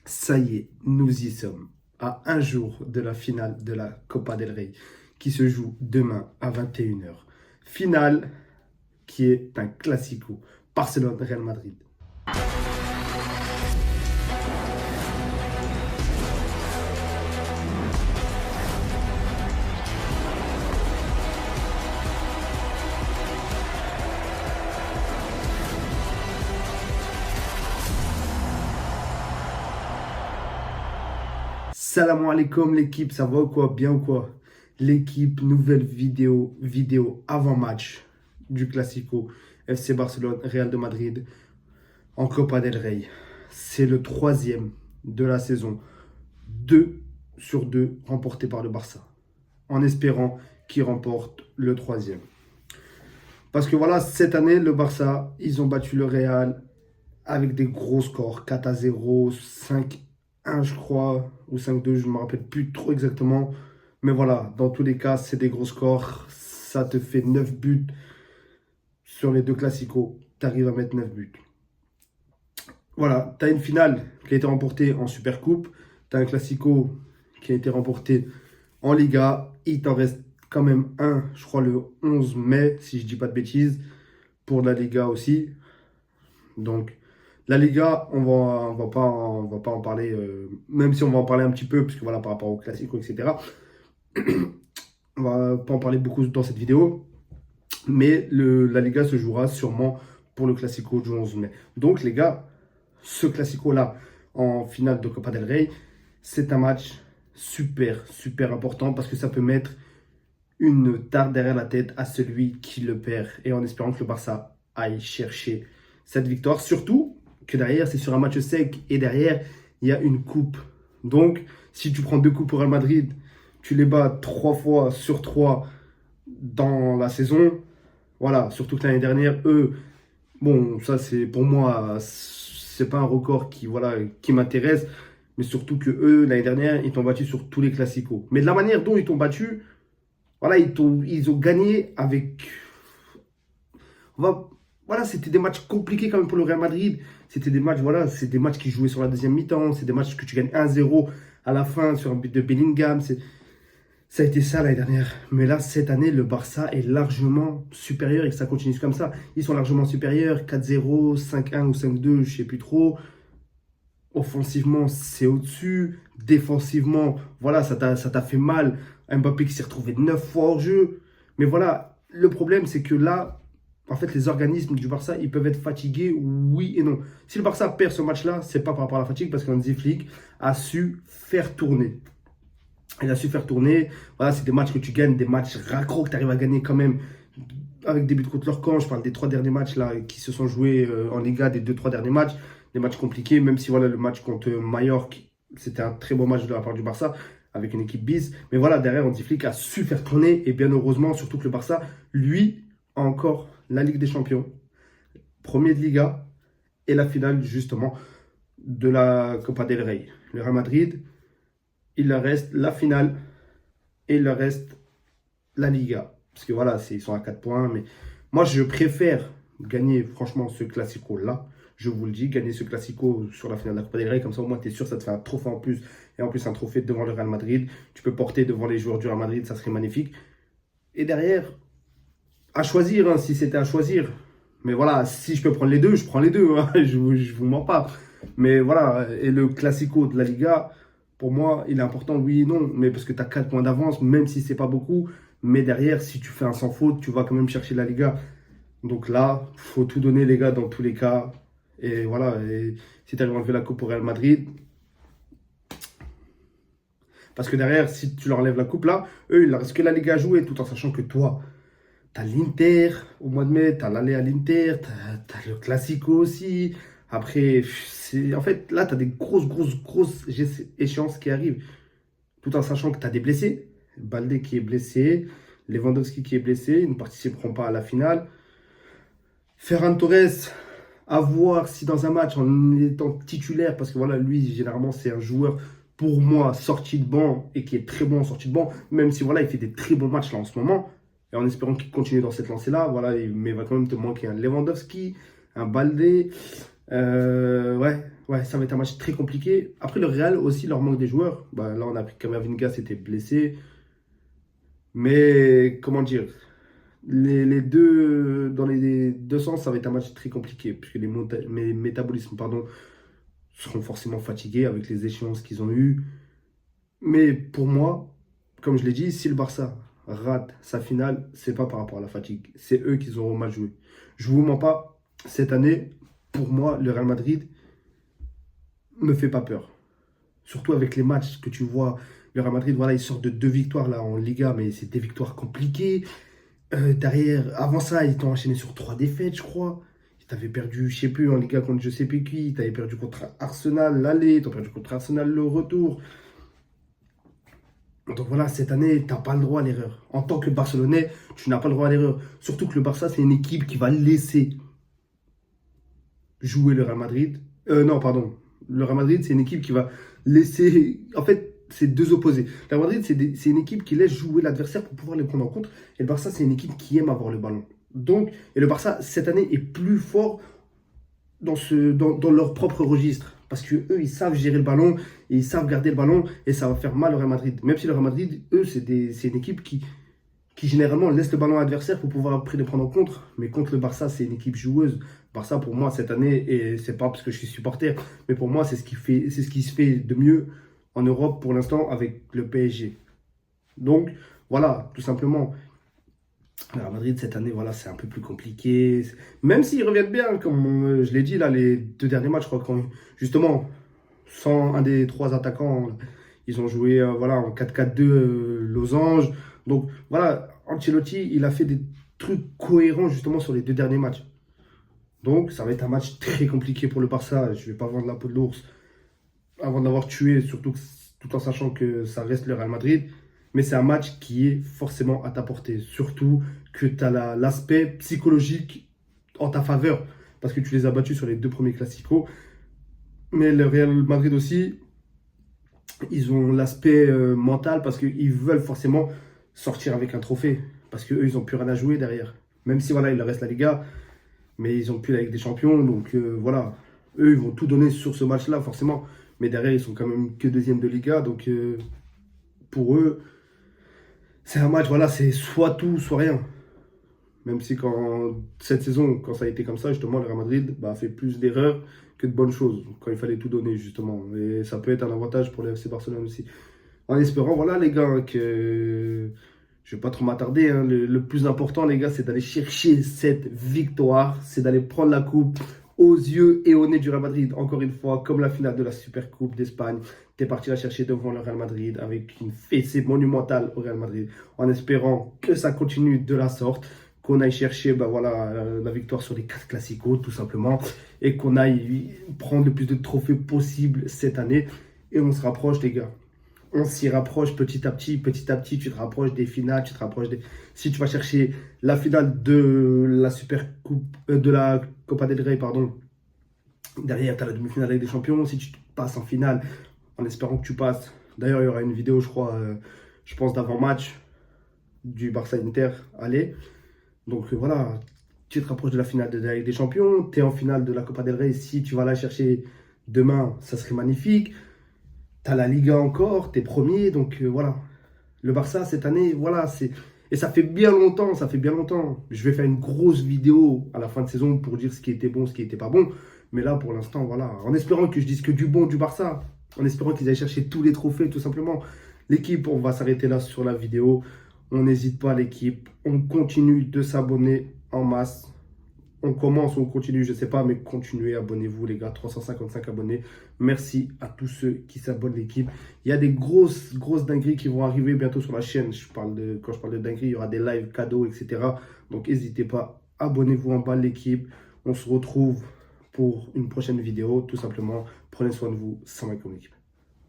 Ça y est, nous y sommes. À un jour de la finale de la Copa del Rey qui se joue demain à 21 h. Finale qui est un classico. Barcelone-Real Madrid. Salam alaikum l'équipe, ça va ou quoi? Bien ou quoi? L'équipe, nouvelle vidéo avant-match du Classico FC Barcelone, Real de Madrid en Copa del Rey. C'est le troisième de la saison. 2 sur 2 remportés par le Barça. En espérant qu'il remporte le troisième. Parce que voilà, cette année, le Barça, ils ont battu le Real avec des gros scores. 4-0, 5-1 je crois, ou 5-2, je ne me rappelle plus trop exactement. Mais voilà, dans tous les cas, c'est des gros scores. Ça te fait 9 buts sur les deux classicos. Tu arrives à mettre 9 buts. Voilà, tu as une finale qui a été remportée en Supercoupe. Tu as un classico qui a été remporté en Liga. Il t'en reste quand même un, je crois le 11 mai, si je ne dis pas de bêtises, pour la Liga aussi. Donc, la Liga, on va pas en parler, même si on va en parler un petit peu, parce que voilà, par rapport au Classico, etc. On va pas en parler beaucoup dans cette vidéo, mais la Liga se jouera sûrement pour le Classico du 11 mai. Donc, les gars, ce Classico-là, en finale de Copa del Rey, c'est un match super important, parce que ça peut mettre une tarte derrière la tête à celui qui le perd, et en espérant que le Barça aille chercher cette victoire, surtout que derrière c'est sur un match sec et derrière il y a une coupe. Donc si tu prends 2 coupes au Real Madrid, tu les bats 3 fois sur 3 dans la saison. Voilà, surtout que l'année dernière, eux, bon, ça c'est pour moi, c'est pas un record qui m'intéresse, mais surtout que eux, l'année dernière, ils t'ont battu sur tous les classicos. Mais de la manière dont ils t'ont battu, voilà, ils ont gagné avec. Voilà, c'était des matchs compliqués quand même pour le Real Madrid. C'était des matchs, voilà, c'est des matchs qui jouaient sur la deuxième mi-temps. C'est des matchs que tu gagnes 1-0 à la fin sur un but de Bellingham. Ça a été ça l'année dernière. Mais là, cette année, le Barça est largement supérieur et que ça continue comme ça. Ils sont largement supérieurs. 4-0, 5-1 ou 5-2, je ne sais plus trop. Offensivement, c'est au-dessus. Défensivement, voilà, ça t'a fait mal. Mbappé qui s'est retrouvé 9 fois hors jeu. Mais voilà, le problème, c'est que là, en fait, les organismes du Barça, ils peuvent être fatigués, oui et non. Si le Barça perd ce match-là, c'est pas par rapport à la fatigue, parce qu'Hansi Flick a su faire tourner. Il a su faire tourner. Voilà, c'est des matchs que tu gagnes, des matchs raccro que tu arrives à gagner quand même, avec des buts contre leur camp. Je parle des 3 derniers matchs là, qui se sont joués en Liga, des 2-3 derniers matchs. Des matchs compliqués, même si voilà, le match contre Mallorca, c'était un très bon match de la part du Barça, avec une équipe bis. Mais voilà, derrière, Hansi Flick a su faire tourner. Et bien heureusement, surtout que le Barça, lui, a encore la Ligue des Champions, premier de Liga, et la finale justement de la Copa del Rey. Le Real Madrid, il leur reste la finale et il leur reste la Liga. Parce que voilà, ils sont à 4 points. Mais moi, je préfère gagner franchement ce classico-là. Je vous le dis, gagner ce classico sur la finale de la Copa del Rey. Comme ça, au moins, tu es sûr, ça te fait un trophée en plus. Et en plus, un trophée devant le Real Madrid. Tu peux porter devant les joueurs du Real Madrid, ça serait magnifique. Et derrière, à choisir, hein, si c'était à choisir. Mais voilà, si je peux prendre les deux, je prends les deux. Hein, je vous mens pas. Mais voilà, et le classico de la Liga, pour moi, il est important, oui et non. Mais parce que tu as 4 points d'avance, même si c'est pas beaucoup. Mais derrière, si tu fais un sans faute, tu vas quand même chercher la Liga. Donc là, faut tout donner, les gars, dans tous les cas. Et voilà, et si tu arrives à enlever la coupe au Real Madrid. Parce que derrière, si tu leur enlèves la coupe là, eux, il leur reste que la Liga à jouer, tout en sachant que toi, t'as l'Inter au mois de mai, t'as l'aller à l'Inter, t'as le Classico aussi. Après, en fait, là, t'as des grosses échéances qui arrivent. Tout en sachant que t'as des blessés. Baldé qui est blessé, Lewandowski qui est blessé, ils ne participeront pas à la finale. Ferran Torres, à voir si dans un match, en étant titulaire, parce que voilà, lui, généralement, c'est un joueur, pour moi, sorti de banc et qui est très bon en sortie de banc, même si voilà, il fait des très bons matchs là en ce moment. Et en espérant qu'il continue dans cette lancée-là, voilà, mais il va quand même te manquer un Lewandowski, un Baldé, Ouais, ça va être un match très compliqué. Après, le Real aussi, leur manque des joueurs. Bah, là, on a appris que Camavinga s'était blessé. Mais comment dire, les deux, dans les deux sens, ça va être un match très compliqué, puisque les métabolismes pardon, seront forcément fatigués avec les échéances qu'ils ont eues. Mais pour moi, comme je l'ai dit, si le Barça rate sa finale, c'est pas par rapport à la fatigue. C'est eux qui auront mal joué. Je vous mens pas, cette année, pour moi, le Real Madrid me fait pas peur. Surtout avec les matchs que tu vois. Le Real Madrid, voilà, ils sortent de 2 victoires là en Liga, mais c'est des victoires compliquées. Derrière, avant ça, ils t'ont enchaîné sur 3 défaites, je crois. Ils t'avaient perdu, je sais plus, en Liga contre je sais plus qui. Ils t'avaient perdu contre Arsenal l'aller, ils t'ont perdu contre Arsenal le retour. Donc voilà, cette année, tu n'as pas le droit à l'erreur. En tant que Barcelonais, tu n'as pas le droit à l'erreur. Surtout que le Barça, c'est une équipe qui va laisser jouer le Real Madrid. Non, pardon. Le Real Madrid, c'est une équipe qui va laisser. En fait, c'est deux opposés. Le Real Madrid, c'est une équipe qui laisse jouer l'adversaire pour pouvoir les prendre en compte. Et le Barça, c'est une équipe qui aime avoir le ballon. Donc, et le Barça, cette année, est plus fort dans leur propre registre. Parce que eux, ils savent gérer le ballon, et ils savent garder le ballon, et ça va faire mal au Real Madrid. Même si le Real Madrid, eux, c'est une équipe qui généralement laisse le ballon à l'adversaire pour pouvoir après le prendre en compte. Mais contre le Barça, c'est une équipe joueuse. Barça, pour moi, cette année, et c'est pas parce que je suis supporter, mais pour moi, c'est ce qui se fait de mieux en Europe pour l'instant avec le PSG. Donc, voilà, tout simplement. Le Real Madrid, cette année, voilà, c'est un peu plus compliqué. Même s'ils reviennent bien, comme je l'ai dit, là, les 2 derniers matchs, je crois, justement, sans un des 3 attaquants, ils ont joué voilà, en 4-4-2 losange. Donc, voilà, Ancelotti, il a fait des trucs cohérents, justement, sur les 2 derniers matchs. Donc, ça va être un match très compliqué pour le Barça. Je ne vais pas vendre la peau de l'ours avant de l'avoir tué, surtout tout en sachant que ça reste le Real Madrid. Mais c'est un match qui est forcément à ta portée. Surtout que tu as l'aspect psychologique en ta faveur. Parce que tu les as battus sur les 2 premiers classicos. Mais le Real Madrid aussi, ils ont l'aspect mental parce qu'ils veulent forcément sortir avec un trophée. Parce qu'eux, ils n'ont plus rien à jouer derrière. Même si voilà, il leur reste la Liga, mais ils ont plus la Ligue des Champions. Donc voilà, eux, ils vont tout donner sur ce match-là, forcément. Mais derrière, ils sont quand même que deuxième de Liga. Donc pour eux, c'est un match, voilà, c'est soit tout, soit rien. Même si cette saison, quand ça a été comme ça, justement, le Real Madrid a fait plus d'erreurs que de bonnes choses. Quand il fallait tout donner, justement. Et ça peut être un avantage pour le FC Barcelone aussi. En espérant, voilà, les gars, que je ne vais pas trop m'attarder. Hein. Le plus important, les gars, c'est d'aller chercher cette victoire. C'est d'aller prendre la coupe aux yeux et au nez du Real Madrid. Encore une fois, comme la finale de la Super Coupe d'Espagne. Tu es parti la chercher devant le Real Madrid avec une fessée monumentale au Real Madrid. En espérant que ça continue de la sorte. Qu'on aille chercher voilà, la victoire sur les 4 classicos, tout simplement. Et qu'on aille prendre le plus de trophées possible cette année. Et on se rapproche, les gars. On s'y rapproche petit à petit, tu te rapproches des finales, tu te rapproches des... Si tu vas chercher la finale de la Super Coupe, de la Copa del Rey, pardon, derrière, tu as la demi-finale avec des champions. Si tu passes en finale, en espérant que tu passes, d'ailleurs, il y aura une vidéo, je crois, je pense, d'avant-match du Barça-Inter, allez. Donc voilà, tu te rapproches de la finale de la Ligue des Champions, tu es en finale de la Copa del Rey. Si tu vas la chercher demain, ça serait magnifique. Tu as la Liga encore, tu es premier, donc voilà. Le Barça, cette année, voilà, c'est... Et ça fait bien longtemps, ça fait bien longtemps. Je vais faire une grosse vidéo à la fin de saison pour dire ce qui était bon, ce qui n'était pas bon. Mais là, pour l'instant, voilà, en espérant que je dise que du bon du Barça, en espérant qu'ils aillent chercher tous les trophées, tout simplement. L'équipe, on va s'arrêter là sur la vidéo. On n'hésite pas, l'équipe. On continue de s'abonner en masse. On commence, on continue, je ne sais pas, mais continuez, abonnez-vous les gars, 355 abonnés. Merci à tous ceux qui s'abonnent l'équipe. Il y a des grosses dingueries qui vont arriver bientôt sur la chaîne. Quand je parle de dingueries, il y aura des lives cadeaux, etc. Donc n'hésitez pas, abonnez-vous en bas de l'équipe. On se retrouve pour une prochaine vidéo, tout simplement. Prenez soin de vous, salam alaikum l'équipe.